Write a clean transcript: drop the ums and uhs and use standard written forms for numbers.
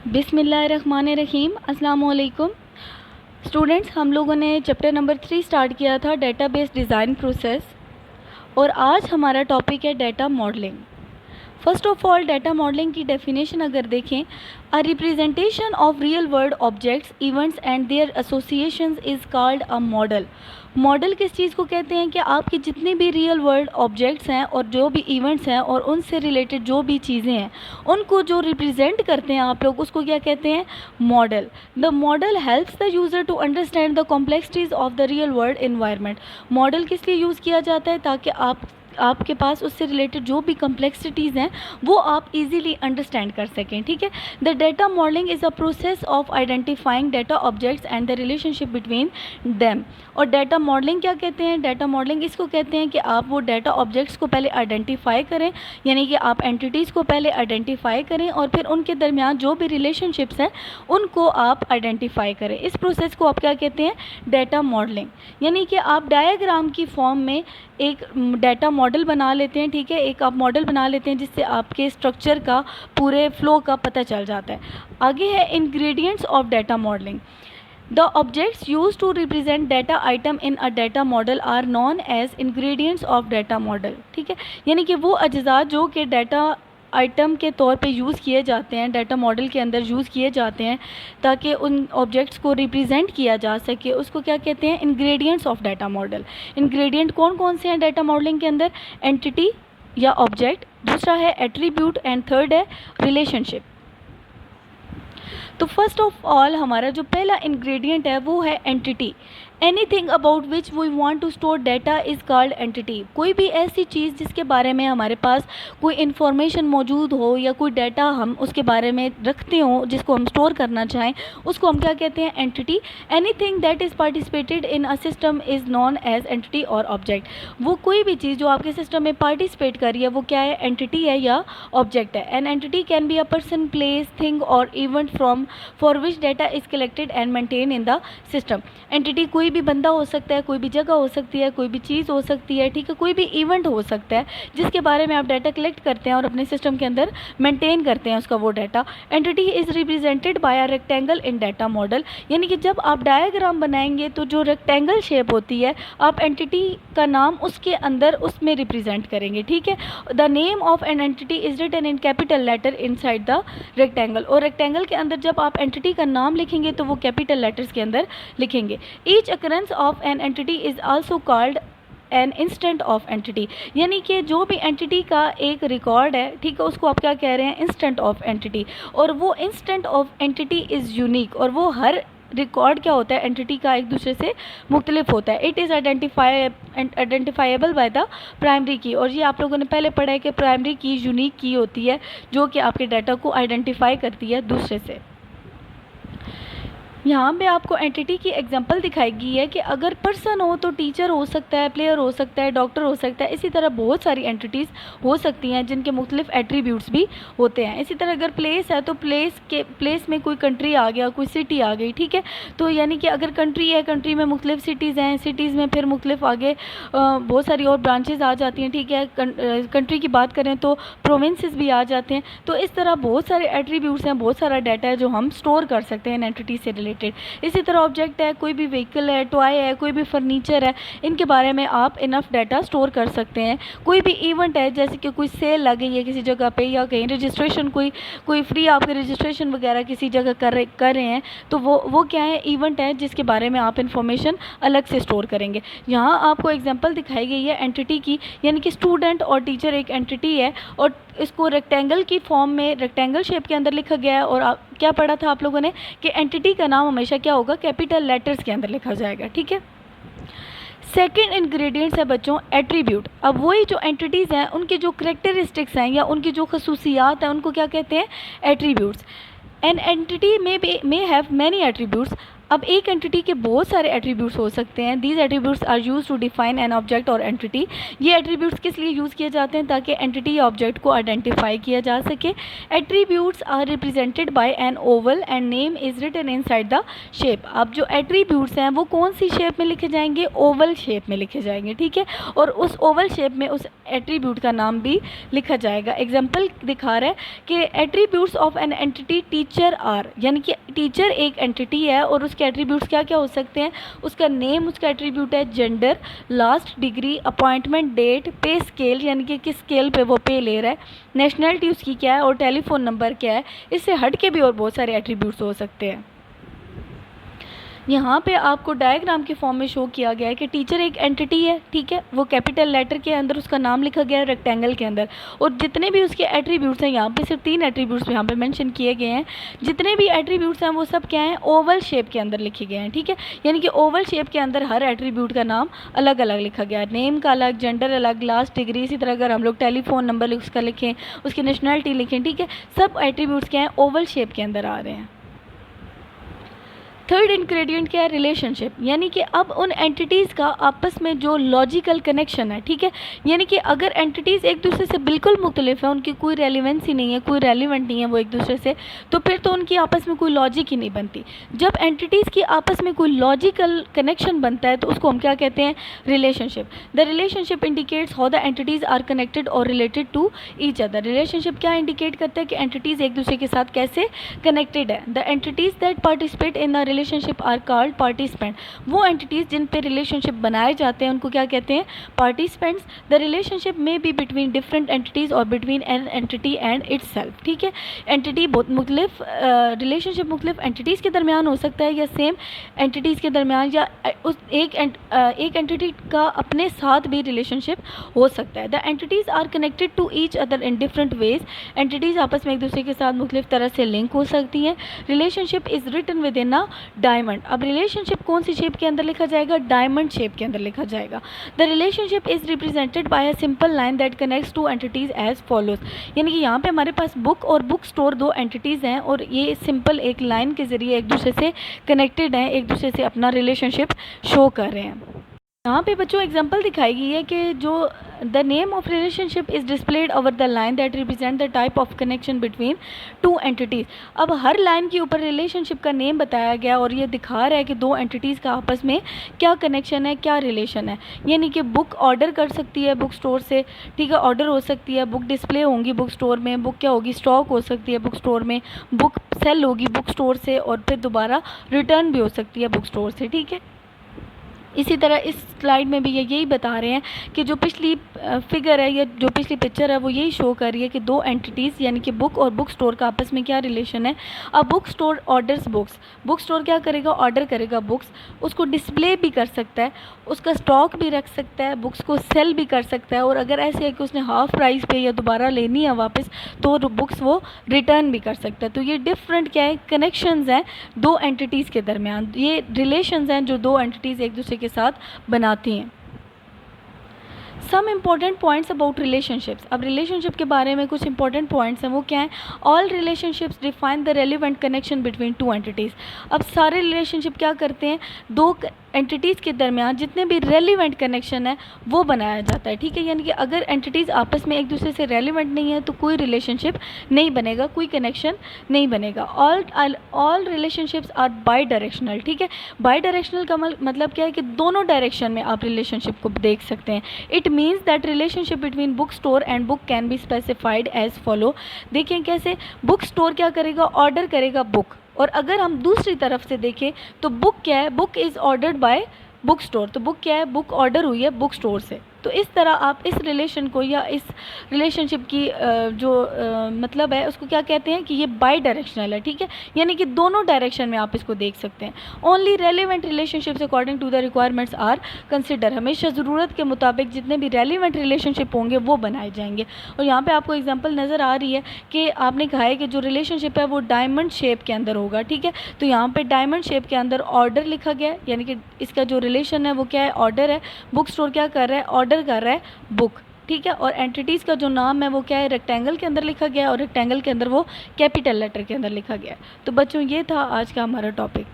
बिस्मिल्लाहिर्रहमानिर्रहीम। अस्सलाम वालेकुम स्टूडेंट्स, हम लोगों ने चैप्टर नंबर 3 स्टार्ट किया था डेटाबेस डिज़ाइन प्रोसेस, और आज हमारा टॉपिक है data modelling. First of all, data modelling की डेफिनेशन अगर देखें, a representation of real world objects, events and their associations is called a model. Model किस चीज़ को कहते हैं कि आपकी जितनी भी रियल वर्ल्ड ऑब्जेक्ट्स हैं और जो भी इवेंट्स हैं और उनसे रिलेटेड जो भी चीज़ें हैं उनको जो रिप्रेजेंट करते हैं आप लोग, उसको क्या कहते हैं? Model. The model helps the user to understand the complexities of the real world environment. Model किस लिए यूज़ किया जाता है? ताकि आपके पास उससे रिलेटेड जो भी कम्प्लेक्सिटीज़ हैं वो आप इजीली अंडरस्टैंड कर सकें। ठीक है। The data modelling is a process of identifying data objects and the relationship between them. और डाटा मॉडलिंग क्या कहते हैं? डाटा मॉडलिंग इसको कहते हैं कि आप वो डाटा ऑब्जेक्ट्स को पहले आइडेंटिफाई करें, यानी कि आप एंटिटीज़ को पहले आइडेंटिफाई करें और फिर उनके दरमियान जो भी रिलेशनशिप्स हैं उनको आप आइडेंटिफाई करें। इस प्रोसेस को आप क्या कहते हैं? Data modelling. यानी कि आप डायग्राम की फॉर्म में एक डाटा मॉडल बना लेते हैं। ठीक है, एक आप मॉडल बना लेते हैं जिससे आपके स्ट्रक्चर का, पूरे फ्लो का पता चल जाता है। आगे है ingredients of data modelling. The objects used to represent data item in a data model are known as ingredients of data model। ठीक है, यानी कि वो अज्जा जो कि डाटा आइटम के तौर पे यूज़ किए जाते हैं, डाटा मॉडल के अंदर यूज़ किए जाते हैं ताकि उन ऑब्जेक्ट्स को रिप्रेजेंट किया जा सके, उसको क्या कहते हैं? Ingredients of data model. Ingredient कौन कौन से हैं डाटा मॉडलिंग के अंदर? एंटिटी या ऑब्जेक्ट, दूसरा है एट्रीब्यूट एंड थर्ड है रिलेशनशिप। तो फर्स्ट ऑफ ऑल हमारा जो पहला इंग्रेडिएंट है वो है entity. Anything about which we want to store data is called entity. कोई भी ऐसी चीज़ जिसके बारे में हमारे पास कोई इन्फॉर्मेशन मौजूद हो या कोई डाटा हम उसके बारे में रखते हो जिसको हम स्टोर करना चाहें, उसको हम क्या कहते हैं? Entity. Anything that is participated in a system is known as entity और ऑब्जेक्ट। वो कोई भी चीज़ जो आपके सिस्टम में पार्टिसिपेट कर रही है वो क्या है? एंटिटी है या ऑब्जेक्ट है। An entity can be a person, place, thing और event from for which data is collected and maintain in the system. Entity कोई भी बंदा हो सकता है, कोई भी जगह हो सकती है, कोई भी चीज़ हो सकती है। ठीक है, कोई भी इवेंट हो सकता है जिसके बारे में आप डाटा कलेक्ट करते हैं और अपने सिस्टम के अंदर मेंटेन करते हैं उसका वो data. Entity is represented by a rectangle in data model. यानी कि जब आप डायग्राम बनाएंगे तो जो रेक्टेंगल शेप होती है, आप एंटिटी का नाम उसके अंदर उसमें रिप्रेजेंट करेंगे। ठीक है, the name of an entity is written in capital letter inside the rectangle. और रेक्टेंगल के अंदर जब आप एंटिटी का नाम लिखेंगे तो वो कैपिटल लेटर्स के अंदर लिखेंगे। Each occurrence of an entity is also called an instant of entity. यानी कि जो भी एंटिटी का एक रिकॉर्ड है, ठीक है, उसको आप क्या कह रहे हैं? Instant of entity. और वो instant of entity is unique, और वो हर रिकॉर्ड क्या होता है? एंटिटी का एक दूसरे से मुख्तलिफ होता है। It is identifiable by the primary की। और ये आप लोगों ने पहले पढ़ा है कि प्राइमरी की यूनिक की होती है जो कि आपके डाटा को आइडेंटिफाई करती है दूसरे से। यहाँ पे आपको एंटिटी की एग्जांपल दिखाई गई है कि अगर पर्सन हो तो टीचर हो सकता है, प्लेयर हो सकता है, डॉक्टर हो सकता है। इसी तरह बहुत सारी एंटिटीज़ हो सकती हैं जिनके मुख्तलिफ एट्रीब्यूट्स भी होते हैं। इसी तरह अगर प्लेस है तो प्लेस में कोई कंट्री आ गया, कोई सिटी आ गई। ठीक है, तो यानी कि अगर कंट्री है, कंट्री में मुख्तलिफ सिटीज़ हैं, सिटीज़ में फिर मुख्तलिफ आगे बहुत सारी और ब्रांचेज़ आ जाती हैं। ठीक है, कंट्री की बात करें तो प्रोविंसेस भी आ जाते हैं। तो इस तरह बहुत सारे एट्रीब्यूट्स हैं, बहुत सारा डाटा है जो हम स्टोर कर सकते हैं एंटिटी से रिलेटेड। इसी तरह ऑब्जेक्ट है, कोई भी व्हीकल है, टॉय है, कोई भी फर्नीचर है, इनके बारे में आप इनफ डाटा स्टोर कर सकते हैं। कोई भी इवेंट है, जैसे कि कोई सेल लगी है किसी जगह पे, या कहीं रजिस्ट्रेशन कोई फ्री आपके रजिस्ट्रेशन वगैरह किसी जगह कर रहे हैं, तो वो क्या है? इवेंट है जिसके बारे में आप इन्फॉर्मेशन अलग से स्टोर करेंगे। यहाँ आपको एग्जाम्पल दिखाई गई है एंटिटी की, यानी कि स्टूडेंट और टीचर एक एंटिटी है और इसको रेक्टेंगल की फॉर्म में, रेक्टेंगल शेप के अंदर लिखा गया है। और क्या पढ़ा था आप लोगों ने कि एंटिटी का नाम हमेशा क्या होगा? कैपिटल लेटर्स के अंदर लिखा जाएगा। ठीक है। सेकेंड इंग्रेडिएंट्स है बच्चों एट्रीब्यूट। अब वही जो एंटिटीज़ हैं उनके जो करेक्टरिस्टिक्स हैं या उनकी जो खसूसियात हैं उनको क्या कहते हैं? Attributes. An entity may have many attributes। अब एक एंटिटी के बहुत सारे एट्रीब्यूट्स हो सकते हैं। These attributes are used to define an object और एंटिटी। ये एट्रीब्यूट्स किस लिए यूज़ किए जाते हैं? ताकि एंटिटी या ऑब्जेक्ट को आइडेंटिफाई किया जा सके। Attributes are represented by an oval and name is written inside the shape. अब जो एट्रीब्यूट्स हैं वो कौन सी शेप में लिखे जाएंगे? ओवल शेप में लिखे जाएंगे, ठीक है। और उस ओवल शेप में उस एट्रीब्यूट का नाम भी लिखा जाएगा। एग्जाम्पल दिखा रहा है कि attributes of an entity teacher are, यानी कि टीचर एक एंटिटी है और उसके एट्रीब्यूट्स क्या क्या हो सकते हैं? उसका नेम उसका एट्रीब्यूट है, gender, last degree, appointment date, pay scale यानी कि किस स्केल पे वो पे ले रहा है, नेशनलिटी उसकी क्या है और टेलीफोन नंबर क्या है। इससे हट के भी और बहुत सारे एट्रीब्यूट्स हो सकते हैं। यहाँ पे आपको डायग्राम के फॉर्म में शो किया गया है कि टीचर एक एंटिटी है, ठीक है। वो कैपिटल लेटर के अंदर उसका नाम लिखा गया है रेक्टेंगल के अंदर, और जितने भी उसके एट्रीब्यूट्स हैं, यहाँ पे सिर्फ 3 एट्रीब्यूट्स यहाँ पे मेंशन किए गए हैं। जितने भी एट्रीब्यूट्स हैं वो सब क्या हैं? ओवल शेप के अंदर लिखे गए हैं, ठीक है। यानी कि ओवल शेप के अंदर हर एट्रीब्यूट का नाम अलग अलग लिखा गया है। नेम का अलग, जेंडर अलग, लास्ट डिग्री। इसी तरह अगर हम लोग टेलीफोन नंबर उसका लिखें, उसकी नेशनलिटी लिखें, ठीक है। सब एट्रीब्यूट्स क्या हैं? ओवल शेप के अंदर आ रहे हैं। थर्ड इंग्रेडिएंट क्या है? रिलेशनशिप, यानी कि अब उन एंटिटीज़ का आपस में जो लॉजिकल कनेक्शन है, ठीक है। यानी कि अगर एंटिटीज़ एक दूसरे से बिल्कुल मुख्तलिफ है, उनकी कोई रेलिवेंस ही नहीं है, कोई रेलिवेंट नहीं है वो एक दूसरे से, तो फिर तो उनकी आपस में कोई लॉजिक ही नहीं बनती। जब एंटिटीज़ की आपस में कोई लॉजिकल कनेक्शन बनता है तो उसको हम क्या कहते हैं? Relationship. The relationship indicates how the entities are connected और related to each other. Relationship क्या इंडिकेट करता है? कि एंटिटीज़ एक दूसरे के साथ कैसे कनेक्टेड है। The entities that participate in the relationship are called participant. वो एंटिटीज़ जिन पे रिलेशनशिप बनाए जाते हैं उनको क्या कहते हैं? पार्टिसिपेंट्स। द रिलेशनशिप में बी बिटवीन डिफरेंट एंटिटीज़ और between an entity and itself, ठीक है। एंटिटी बहुत मुख्तलिफ, रिलेशनशिप मुख्तलिफ एंटिटीज़ के दरमियान हो सकता है या सेम एंटिटीज़ के दरमियान, या उस एक एंटिटी का अपने साथ भी रिलेशनशिप हो सकता है। The entities are connected to each other in different ways. Entities आपस में एक दूसरे के साथ मुख्तलिफ तरह से लिंक हो सकती हैं। Relationship is written within a diamond. अब रिलेशनशिप कौन सी शेप के अंदर लिखा जाएगा? डायमंड शेप के अंदर लिखा जाएगा। The relationship is represented by a simple line that connects two entities as follows. यानी कि यहाँ पे हमारे पास बुक और बुक स्टोर 2 एंटिटीज़ हैं और ये सिंपल एक लाइन के ज़रिए एक दूसरे से कनेक्टेड हैं, एक दूसरे से अपना रिलेशनशिप शो कर रहे हैं। यहाँ पे बच्चों एग्जांपल दिखाई गई है कि जो the name of relationship is displayed over the line that represent the type of connection between 2 entities. अब हर लाइन के ऊपर रिलेशनशिप का नेम बताया गया और ये दिखा रहा है कि 2 एंटिटीज़ का आपस में क्या कनेक्शन है, क्या रिलेशन है। यानी कि बुक ऑर्डर कर सकती है बुक स्टोर से, ठीक है, ऑर्डर हो सकती है, बुक डिस्प्ले होंगी बुक स्टोर में, बुक क्या होगी? स्टॉक हो सकती है बुक स्टोर में, बुक सेल होगी बुक स्टोर से और फिर दोबारा रिटर्न भी हो सकती है बुक स्टोर से, ठीक है। इसी तरह इस स्लाइड में भी ये यही बता रहे हैं कि जो पिछली फिगर है या जो पिछली पिक्चर है वो यही शो कर रही है कि 2 एंटिटीज़ यानी कि बुक और बुक स्टोर का आपस में क्या रिलेशन है। अब book store orders books, book store क्या करेगा? ऑर्डर करेगा बुक्स, उसको डिस्प्ले भी कर सकता है, उसका स्टॉक भी रख सकता है, बुक्स को सेल भी कर सकता है, और अगर ऐसे है कि उसने हाफ प्राइस पे या दोबारा लेनी है वापस तो बुक्स वो रिटर्न भी कर सकता है। तो ये डिफरेंट क्या है? कनेक्शंस हैं 2 एंटिटीज़ के दरमियान, ये रिलेशंस हैं जो 2 एंटिटीज़ एक दूसरे के साथ बनाती हैं। Some important points about relationships. अब रिलेशनशिप के बारे में कुछ इंपॉर्टेंट पॉइंट्स हैं, वो क्या हैं? All relationships define the relevant connection between 2 entities. अब सारे रिलेशनशिप क्या करते हैं? 2 एंटिटीज़ के दरमियान जितने भी रेलिवेंट कनेक्शन है वो बनाया जाता है, ठीक है। यानी कि अगर एंटिटीज़ आपस में एक दूसरे से रेलिवेंट नहीं है तो कोई रिलेशनशिप नहीं बनेगा, कोई कनेक्शन नहीं बनेगा। All relationships are bidirectional, ठीक है। बाई डायरेक्शनल का मतलब क्या है? कि दोनों डायरेक्शन में आप रिलेशनशिप को देख सकते हैं। It means that relationship between book store and book can be specified as follow. देखिए कैसे? बुक स्टोर क्या करेगा? ऑर्डर करेगा बुक, और अगर हम दूसरी तरफ से देखें तो बुक क्या है? Book is ordered bye book store. तो बुक क्या है? बुक ऑर्डर हुई है बुक स्टोर से। तो इस तरह आप इस रिलेशन को या इस रिलेशनशिप की जो मतलब है उसको क्या कहते हैं? कि ये बाई डायरेक्शनल है, ठीक है। यानी कि दोनों डायरेक्शन में आप इसको देख सकते हैं। Only relevant relationships according to the requirements are consider. हमेशा ज़रूरत के मुताबिक जितने भी रेलिवेंट रिलेशनशिप होंगे वो बनाए जाएंगे। और यहाँ पे आपको एग्जांपल नज़र आ रही है कि आपने कहा है कि जो रिलेशनशिप है वो डायमंड शेप के अंदर होगा, ठीक है। तो यहाँ पर डायमंड शेप के अंदर ऑर्डर लिखा गया है, यानी कि इसका जो रिलेशन है वो क्या है? ऑर्डर है। बुक स्टोर क्या कर रहा है? ऑर्डर कर रहा है बुक, ठीक है। और एंटिटीज़ का जो नाम है वो क्या है? रेक्टेंगल के अंदर लिखा गया है और रेक्टेंगल के अंदर वो कैपिटल लेटर के अंदर लिखा गया है। तो बच्चों ये था आज का हमारा टॉपिक।